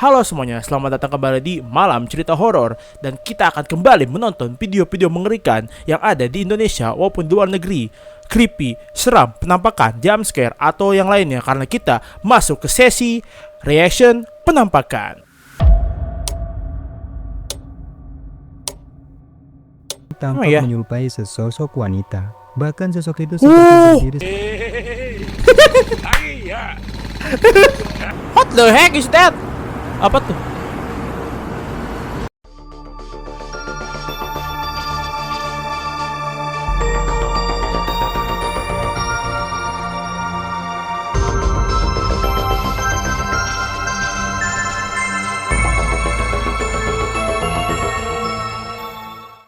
Halo semuanya, selamat datang kembali di Malam Cerita Horor. Dan kita akan kembali menonton video-video mengerikan yang ada di Indonesia maupun di luar negeri. Creepy, seram, penampakan, jump scare, atau yang lainnya. Karena kita masuk ke sesi reaction penampakan. Tampak ya? menyerupai sesosok wanita. Bahkan sosok itu seperti berdiri. What the heck is that? Apa tuh?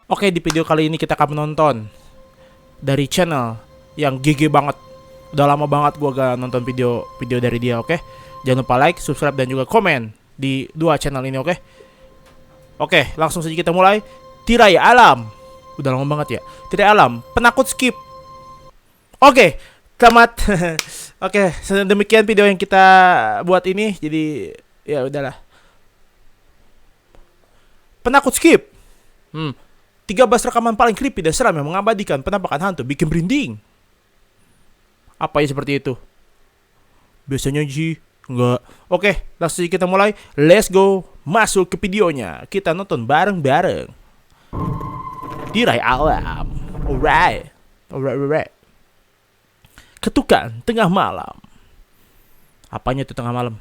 Oke, di video kali ini kita akan menonton dari channel yang GG banget. Udah lama banget gua gak nonton video dari dia, oke? Jangan lupa like, subscribe, dan juga komen di dua channel ini, oke? Oke, langsung saja kita mulai. Tirai Alam. Udah lama banget ya. Tirai Alam, penakut skip. Oke, selamat. Oke, demikian video yang kita buat ini. Jadi, ya udahlah. Penakut skip. 13 rekaman paling creepy dan seram yang mengabadikan penampakan hantu bikin merinding. Apa ya seperti itu? Biasanya sih enggak. Oke, langsung kita mulai. Let's go. Masuk ke videonya. Kita nonton bareng-bareng. Tirai Alam. Alright. Ketukan tengah malam. Apanya itu tengah malam?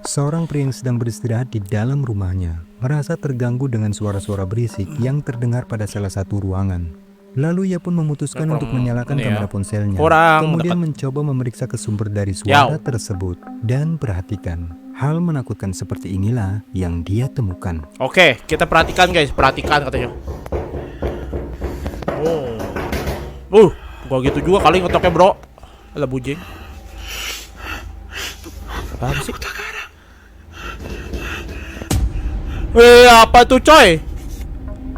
Seorang pria yang sedang beristirahat di dalam rumahnya merasa terganggu dengan suara-suara berisik yang terdengar pada salah satu ruangan. Lalu ia pun memutuskan untuk menyalakan kamera ponselnya. Kemudian mencoba memeriksa ke sumber dari suara tersebut. Dan perhatikan, hal menakutkan seperti inilah yang dia temukan. Oke, kita perhatikan guys. Perhatikan katanya. Gua gitu juga kali ngetoknya bro. Alah bujing. Apa sih? Apa tuh coy?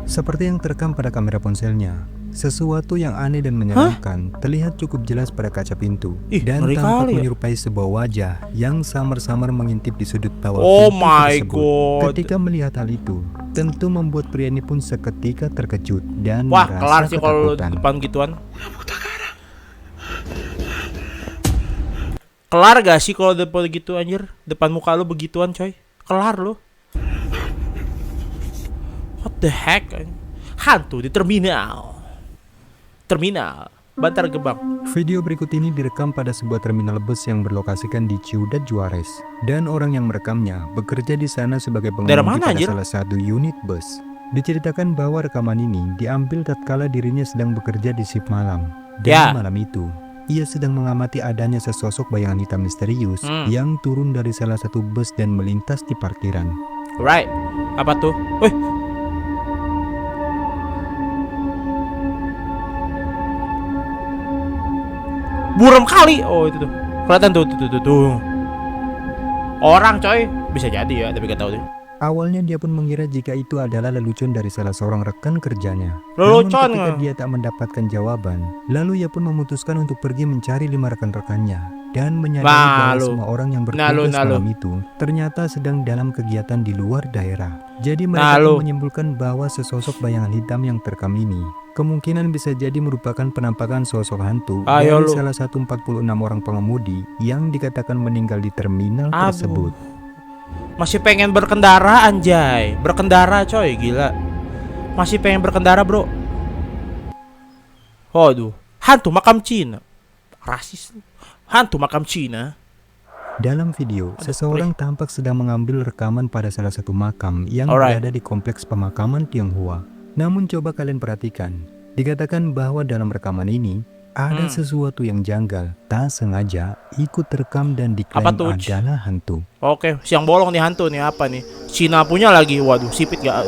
Seperti yang terekam pada kamera ponselnya, sesuatu yang aneh dan menyeramkan terlihat cukup jelas pada kaca pintu. Dan tampak menyerupai sebuah wajah yang samar-samar mengintip di sudut bawah pintu tersebut. Ketika melihat hal itu, tentu membuat pria ini pun seketika terkejut dan wah, merasa kelar sih kalau ketakutan. depan gituan. Kelar gak sih kalau depan gitu anjir? Depan muka lu begituan coy. Kelar lu. What the heck? Hantu di terminal. Bantar Gebang. Video berikut ini direkam pada sebuah terminal bus yang berlokasikan di Ciudad Juarez. Dan orang yang merekamnya bekerja di sana sebagai pengemudi pada salah satu unit bus. Diceritakan bahwa rekaman ini diambil tatkala dirinya sedang bekerja di shift malam. Dan malam itu, ia sedang mengamati adanya sesosok bayangan hitam misterius yang turun dari salah satu bus dan melintas di parkiran. Right. Apa tuh? Buram kali. Oh itu tuh. Kelihatan tuh. Orang coy. Bisa jadi ya, tapi gak tahu deh. Awalnya dia pun mengira jika itu adalah lelucon dari salah seorang rekan kerjanya. Lelucon. Namun ketika dia tak mendapatkan jawaban, lalu ia pun memutuskan untuk pergi mencari 5 rekan rekannya dan menyadari bahwa semua orang yang bertugas malam itu ternyata sedang dalam kegiatan di luar daerah. Jadi mereka pun menyimpulkan bahwa sesosok bayangan hitam yang terekam ini kemungkinan bisa jadi merupakan penampakan sosok hantu dari salah satu 46 orang pengemudi yang dikatakan meninggal di terminal tersebut. Masih pengen berkendara anjay. Berkendara coy, gila. Masih pengen berkendara bro. Waduh. Hantu makam Cina. Rasis. Hantu makam Cina. Dalam video, seseorang tampak sedang mengambil rekaman pada salah satu makam yang berada di kompleks pemakaman Tionghoa. Namun coba kalian perhatikan, dikatakan bahwa dalam rekaman ini ada sesuatu yang janggal, tak sengaja ikut terekam dan diklaim adalah hantu. Oke, siang bolong nih hantu nih, apa nih? Cina punya lagi, waduh, sipit gak?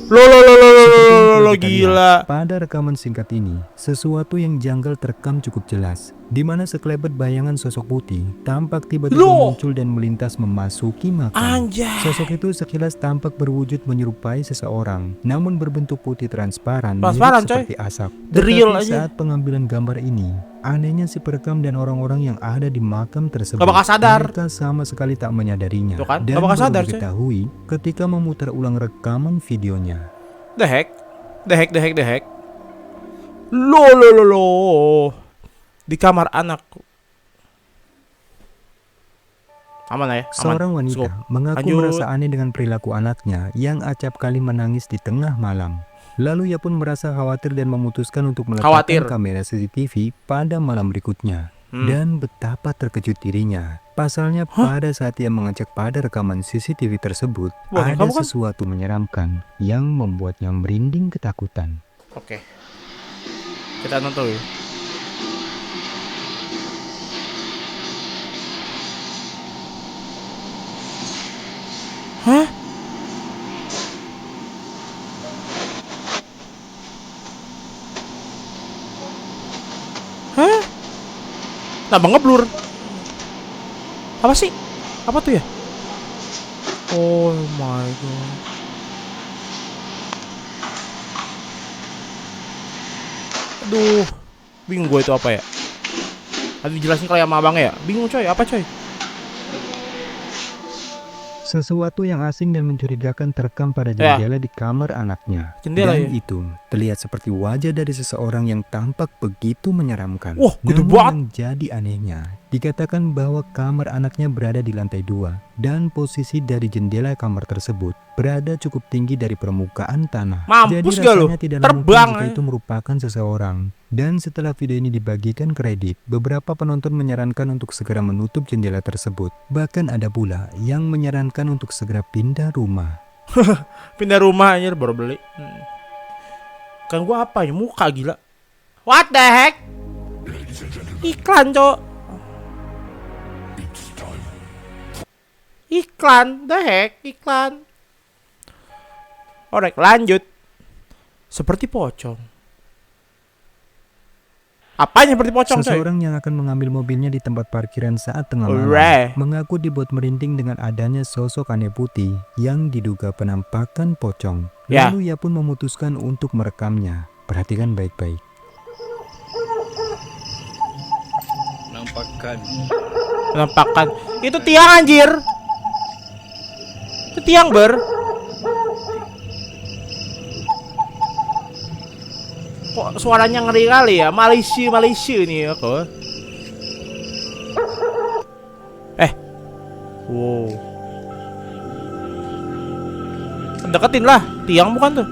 Lo gila. Pada rekaman singkat ini, sesuatu yang janggal terekam cukup jelas. di mana sekelebat bayangan sosok putih tampak tiba-tiba muncul dan melintas memasuki makam. Anjay. Sosok itu sekilas tampak berwujud menyerupai seseorang, namun berbentuk putih transparan seperti asap. Tetapi saat pengambilan gambar ini, anehnya si perekam dan orang-orang yang ada di makam tersebut, mereka sama sekali tak menyadarinya. Kan? Dan baru diketahui ketika memutar ulang rekaman videonya. The heck. Lo. Di kamar anakku. Aman lah ya. Seorang wanita mengaku merasa aneh dengan perilaku anaknya yang acap kali menangis di tengah malam. Lalu ia pun merasa khawatir dan memutuskan untuk meletakkan kamera CCTV pada malam berikutnya. Dan betapa terkejut dirinya. Pasalnya pada saat ia mengecek pada rekaman CCTV tersebut, ada sesuatu menyeramkan yang membuatnya merinding ketakutan. Oke. Kita nonton ya. Hah? Nambah ngeblur. Apa sih? Apa tuh ya? Oh my god. Aduh, bingung gue itu apa ya? Tadi dijelasin kali sama abangnya ya? Bingung coy, apa coy? Sesuatu yang asing dan mencurigakan terekam pada jendela di kamar anaknya. Dan itu terlihat seperti wajah dari seseorang yang tampak begitu menyeramkan. Wah, gede banget. Yang jadi anehnya, dikatakan bahwa kamar anaknya berada di lantai 2 dan posisi dari jendela kamar tersebut berada cukup tinggi dari permukaan tanah. Mampus. Jadi rasanya tidak mungkin jika itu merupakan seseorang. Dan setelah video ini dibagikan ke Reddit, beberapa penonton menyarankan untuk segera menutup jendela tersebut. Bahkan ada pula yang menyarankan untuk segera pindah rumah. Pindah rumah anjir, baru beli. Kan gua apa ya, muka gila. What the heck? Iklan cok. Iklan, the heck, iklan. Alright, lanjut. Seperti pocong. Apanya seperti pocong, Seseorang coy? yang akan mengambil mobilnya di tempat parkiran saat tengah malam mengaku dibuat merinding dengan adanya sosok aneh putih yang diduga penampakan pocong. Lalu ia pun memutuskan untuk merekamnya. Perhatikan baik-baik. Penampakan. Itu tiang anjir. Itu tiang Kok suaranya ngeri kali ya? Malaysia nih ya kok. Wow. Deketin lah, tiang bukan tuh.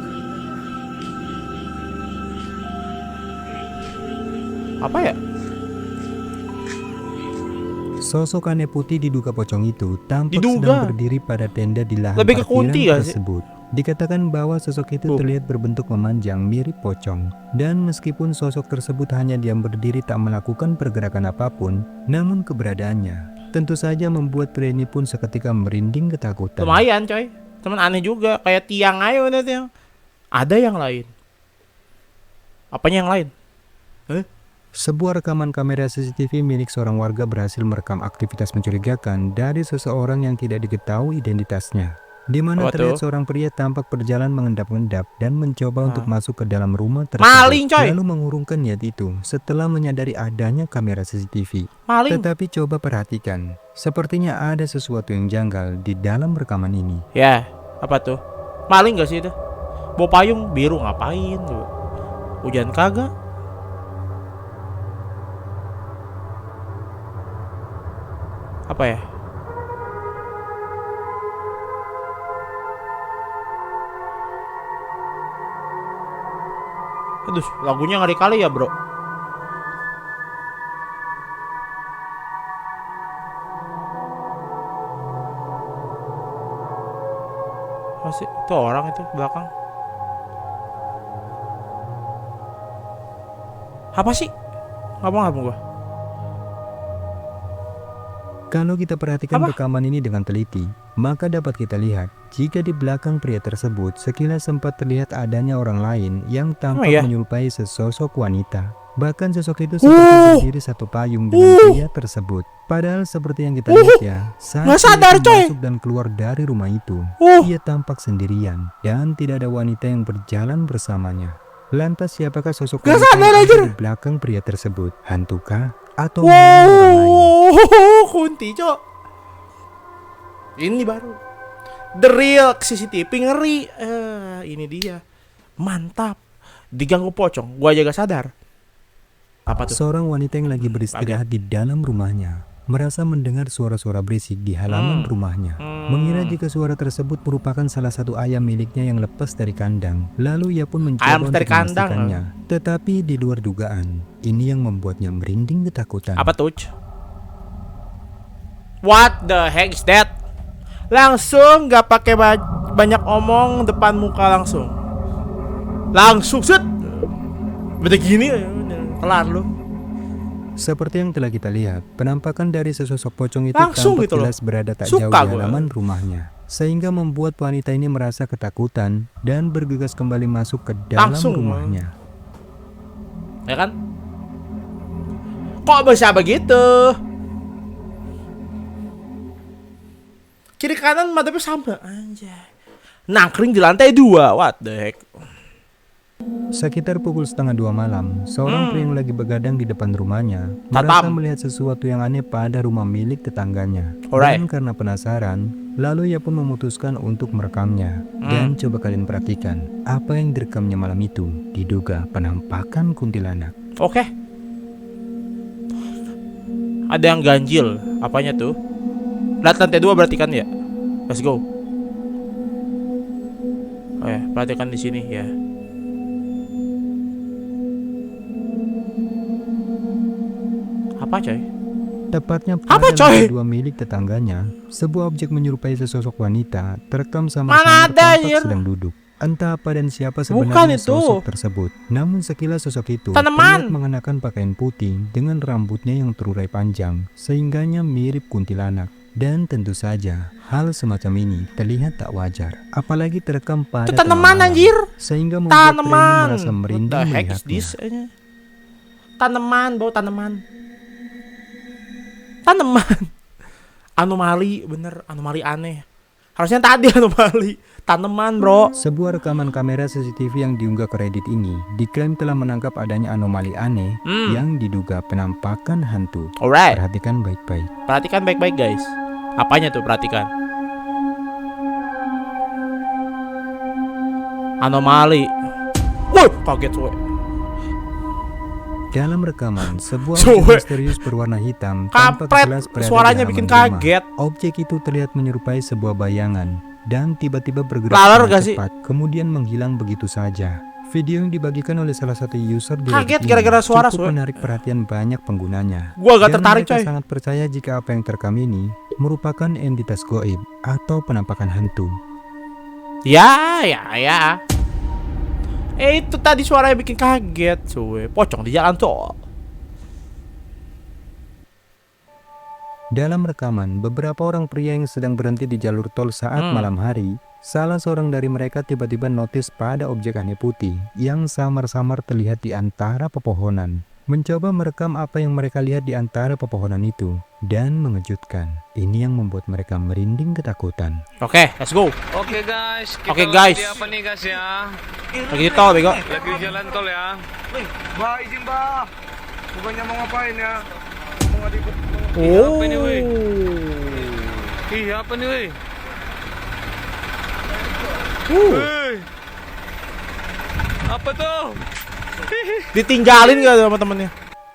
Apa ya? Sosok aneh putih diduga pocong itu tampak sedang berdiri pada tenda di lahan parkiran tersebut. Dikatakan bahwa sosok itu terlihat berbentuk memanjang mirip pocong. Dan meskipun sosok tersebut hanya diam berdiri tak melakukan pergerakan apapun, namun keberadaannya tentu saja membuat pria ini pun seketika merinding ketakutan. Lumayan coy, cuman aneh juga, kayak tiang ayo udah tiang. Ada yang lain. Apanya yang lain? Sebuah rekaman kamera CCTV milik seorang warga berhasil merekam aktivitas mencurigakan dari seseorang yang tidak diketahui identitasnya. Di mana terlihat seorang pria tampak berjalan mengendap-endap dan mencoba untuk masuk ke dalam rumah tersebut. Maling, coy. Lalu mengurungkan niat itu setelah menyadari adanya kamera CCTV. Maling. Tetapi coba perhatikan, sepertinya ada sesuatu yang janggal di dalam rekaman ini. Ya, apa tuh? Maling gak sih itu? Bawa payung biru ngapain tuh? Hujan kagak? Apa ya? Aduh, lagunya ngeri kali ya bro. Masih itu orang itu belakang. Apa sih? Ngapa gua? Kalau kita perhatikan rekaman ini dengan teliti, maka dapat kita lihat jika di belakang pria tersebut sekilas sempat terlihat adanya orang lain yang tampak menyerupai sesosok wanita. Bahkan sosok itu seperti berdiri satu payung dengan pria tersebut. Padahal seperti yang kita lihat ya, saat nggak sadar, dia masuk dan keluar dari rumah itu, ia tampak sendirian dan tidak ada wanita yang berjalan bersamanya. Lantas siapakah sosok wanita yang ada di belakang pria tersebut? Hantukah atau orang lain? Kunti, Cok. Ini baru the real CCTV ngeri. Ini dia. Mantap. Diganggu pocong, gua aja gak sadar. Apa tuh? Seorang wanita yang lagi beristirahat di dalam rumahnya merasa mendengar suara-suara berisik di halaman rumahnya. Mengira jika suara tersebut merupakan salah satu ayam miliknya yang lepas dari kandang. Lalu ia pun mencoba untuk memastikannya. Tetapi di luar dugaan, ini yang membuatnya merinding ketakutan. Apa tuh? What the heck is that? Langsung gak pakai banyak omong, depan muka langsung. Langsung set. Beda gini kelar lu. Seperti yang telah kita lihat, penampakan dari sesosok pocong itu langsung tampak gitu jelas berada tak jauh di halaman rumahnya, sehingga membuat wanita ini merasa ketakutan dan bergegas kembali masuk ke dalam rumahnya. Ya kan? Kok bisa begitu? Kiri kanan madepnya sama anjay. Nangkring di lantai 2. What the heck? Sekitar pukul 1:30 malam, seorang pria yang lagi begadang di depan rumahnya merasa melihat sesuatu yang aneh pada rumah milik tetangganya. Dan karena penasaran, lalu ia pun memutuskan untuk merekamnya. Dan coba kalian perhatikan, apa yang direkamnya malam itu diduga penampakan kuntilanak. Oke. Ada yang ganjil. Apanya tuh? Lihat lantai 2 berarti kan ya? Let's go. Oh ya, perhatikan di sini ya. Apa coy? Tepatnya pada lantai 2 milik tetangganya, sebuah objek menyerupai sesosok wanita terekam sama-sama tampak sedang duduk. Entah apa dan siapa sebenarnya sosok tersebut. Namun sekilas sosok itu terlihat mengenakan pakaian putih dengan rambutnya yang terurai panjang, sehingganya mirip kuntilanak. Dan tentu saja hal semacam ini terlihat tak wajar, apalagi terekam pada tanaman anjir, sehingga membuat pria merasa merinding melihatnya. Tanaman, bau tanaman. Anomali, bener, anomali aneh. Harusnya tadi anomali. Tanaman, bro. Sebuah rekaman kamera CCTV yang diunggah ke Reddit ini diklaim telah menangkap adanya anomali aneh yang diduga penampakan hantu. Perhatikan baik-baik. Perhatikan baik-baik, guys. Apanya tuh? Perhatikan. Anomali. Woi, kaget woy. Dalam rekaman, sebuah objek misterius berwarna hitam tampak jelas berada suaranya di bikin halaman kaget. rumah. Objek itu terlihat menyerupai sebuah bayangan dan tiba-tiba bergerak cepat, kemudian menghilang begitu saja. Video yang dibagikan oleh salah satu user di kaget gara-gara suara cukup menarik perhatian banyak penggunanya. Gua agak tertarik, coy. Sangat percaya jika apa yang terekam ini merupakan entitas goib atau penampakan hantu. Ya. Itu tadi suaranya bikin kaget, cuy. Pocong di jalan tol. Dalam rekaman, beberapa orang pria yang sedang berhenti di jalur tol saat malam hari, salah seorang dari mereka tiba-tiba notice pada objek aneh putih yang samar-samar terlihat di antara pepohonan. Mencoba merekam apa yang mereka lihat di antara pepohonan itu, dan mengejutkan. Ini yang membuat mereka merinding ketakutan. Oke, let's go. Oke guys, apa nih guys ya? Lagi di tol, bego. Lagi di jalan tol ya. Bah, izin bah. Bukannya mau ngapain ya? Mau ngadikut. Apa nih, weh? Apa nih, weh? Apa tuh? Ditinggalin gak sama temennya?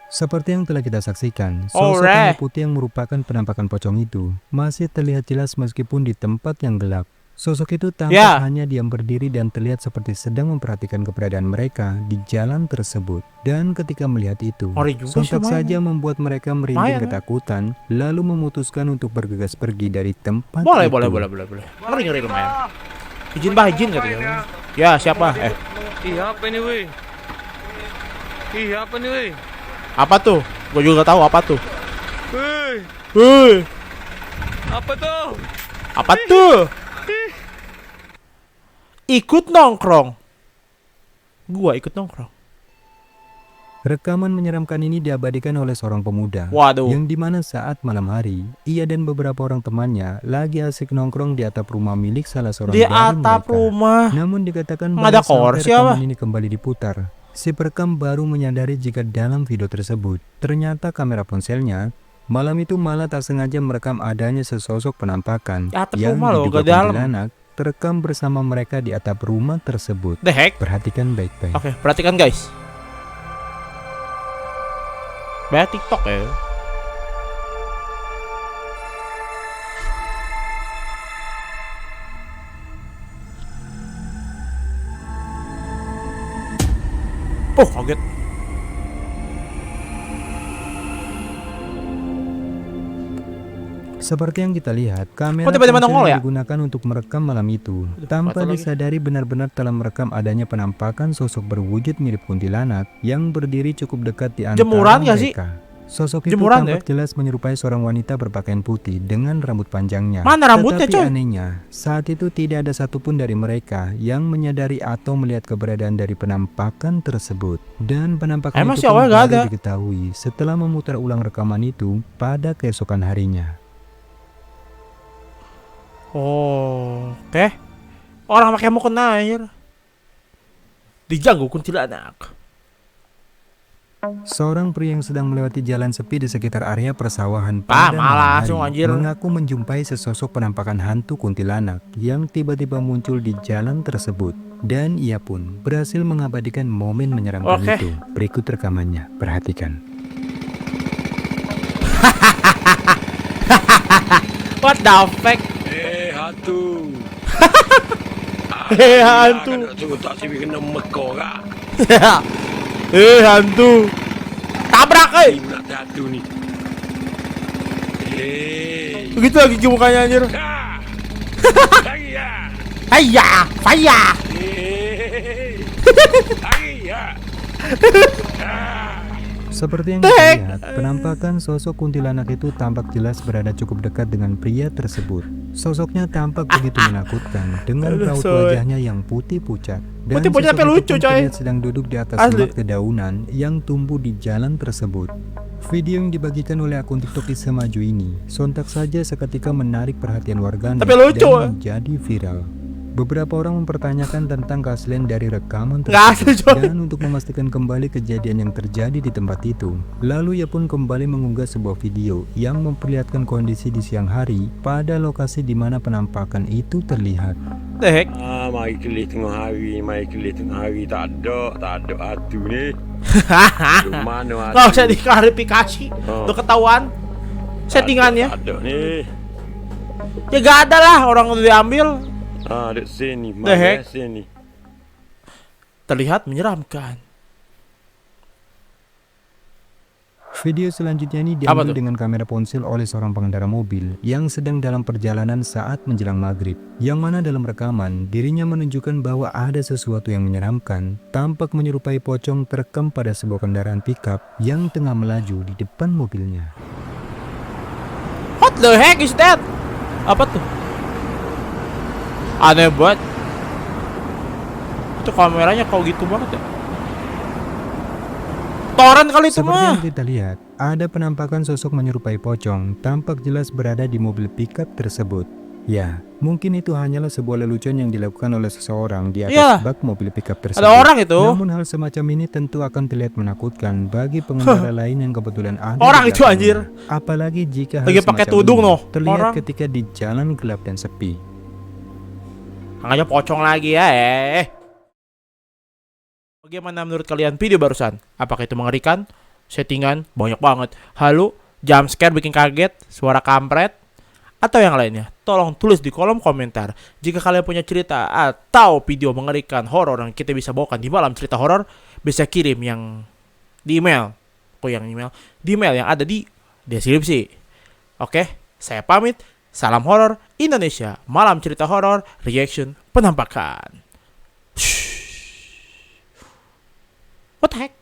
Seperti yang telah kita saksikan, sosok aneh putih yang merupakan penampakan pocong itu masih terlihat jelas meskipun di tempat yang gelap. Sosok itu tampak hanya diam berdiri dan terlihat seperti sedang memperhatikan keberadaan mereka di jalan tersebut. Dan ketika melihat itu, sontak saja membuat mereka merinding ketakutan, lalu memutuskan untuk bergegas pergi dari tempat itu. Boleh. Ngeri lumayan. Izin katanya. Ya, siapa? Apa nih, weh? Apa nih, weh? Apa tuh? Gue juga tahu apa tuh. Apa tuh? Ikut nongkrong. Gua ikut nongkrong. Rekaman menyeramkan ini diabadikan oleh seorang pemuda, Waduh. yang dimana saat malam hari, ia dan beberapa orang temannya lagi asik nongkrong di atap rumah milik salah seorang Di dari atap mereka. rumah. Namun dikatakan Nggak ada bahwa sampai kursi apa? rekaman ini kembali diputar, si perekam baru menyadari jika dalam video tersebut, ternyata kamera ponselnya malam itu malah tak sengaja merekam adanya sesosok penampakan Atap yang rumah loh, diduga gak dalam. kuntilanak terekam bersama mereka di atap rumah tersebut. The heck? Perhatikan baik-baik. Oke, perhatikan guys. Banyak TikTok ya. Oh, kaget. Seperti yang kita lihat, kamera Kok tiba-tiba ponsel nongol yang ya? digunakan untuk merekam malam itu tanpa patah lagi. disadari benar-benar telah merekam adanya penampakan sosok berwujud mirip kuntilanak yang berdiri cukup dekat di antara Jemuran gak sih? mereka. Sosok itu Jemuran tampak jelas menyerupai seorang wanita berpakaian putih dengan rambut panjangnya. Mana rambutnya, Tetapi coy? anehnya, saat itu tidak ada satupun dari mereka yang menyadari atau melihat keberadaan dari penampakan tersebut. Dan penampakan Emang itu sih awalnya pun gak baru ada? diketahui setelah memutar ulang rekaman itu pada keesokan harinya. Oh, oke. Orang pakai mukena air. Diganggu kuntilanak. Seorang pria yang sedang melewati jalan sepi di sekitar area persawahan pada malah malam langsung, hari anjir. mengaku menjumpai sesosok penampakan hantu kuntilanak yang tiba-tiba muncul di jalan tersebut. Dan ia pun berhasil mengabadikan momen menyeramkan Oke. itu. Berikut rekamannya, perhatikan. What the fuck? Hantu. Hantu. Tak sih bikin nama kau kak. Hantu. Tabrak, Nak hantu ni. Begitu lagi mukanya anjir. Lagi ya. Hayya, faya. Lagi ya. Seperti yang kita lihat, penampakan sosok kuntilanak itu tampak jelas berada cukup dekat dengan pria tersebut. Sosoknya tampak begitu menakutkan dengan Aduh, raut soy. wajahnya yang putih pucat. Dan Putih pucat sosok tapi itu lucu, pun coy. terlihat sedang duduk di atas Asli. semak dedaunan yang tumbuh di jalan tersebut. Video yang dibagikan oleh akun TikTok Isa Maju ini sontak saja seketika menarik perhatian warganet Tapi lucu, dan menjadi viral. Beberapa orang mempertanyakan tentang keaslian dari rekaman Nggak asli, tersebut coy. dan untuk memastikan kembali kejadian yang terjadi di tempat itu. Lalu ia pun kembali mengunggah sebuah video yang memperlihatkan kondisi di siang hari pada lokasi di mana penampakan itu terlihat. The heck? Mari kelih tengah hari, tak ada hantu ni. Mana Nggak usah diklarifikasi. Udah ketahuan settingannya. Tak ada ni. Ya gak ada lah, orang udah diambil. Dek sini, The heck? sini. Terlihat menyeramkan. Video selanjutnya ini Apa diambil tuh? dengan kamera ponsel oleh seorang pengendara mobil yang sedang dalam perjalanan saat menjelang maghrib. Yang mana dalam rekaman, dirinya menunjukkan bahwa ada sesuatu yang menyeramkan, tampak menyerupai pocong terekam pada sebuah kendaraan pickup yang tengah melaju di depan mobilnya. What the heck is that? Apa tuh? Aneh banget. Itu kameranya kau gitu banget ya. Toren kali itu Seperti mah. yang kita lihat, ada penampakan sosok menyerupai pocong tampak jelas berada di mobil pickup tersebut. Ya, mungkin itu hanyalah sebuah lelucon yang dilakukan oleh seseorang di atas Iya. bak mobil pickup tersebut. Ada orang itu. Namun hal semacam ini tentu akan terlihat menakutkan bagi pengendara lain yang kebetulan ada. Orang di itu, belakangnya. anjir. Apalagi jika hal Lagi pakai semacam tudung, ini noh. terlihat Orang. ketika di jalan gelap dan sepi. Hanya pocong lagi ya. Bagaimana menurut kalian video barusan? Apakah itu mengerikan? Settingan banyak banget. Halu, jump scare bikin kaget, suara kampret, atau yang lainnya? Tolong tulis di kolom komentar. Jika kalian punya cerita atau video mengerikan horor yang kita bisa bawakan di malam cerita horor, bisa kirim yang di email. Di email yang ada di deskripsi. Oke, saya pamit. Salam horor Indonesia. Malam cerita horor, reaction, penampakan. What the heck?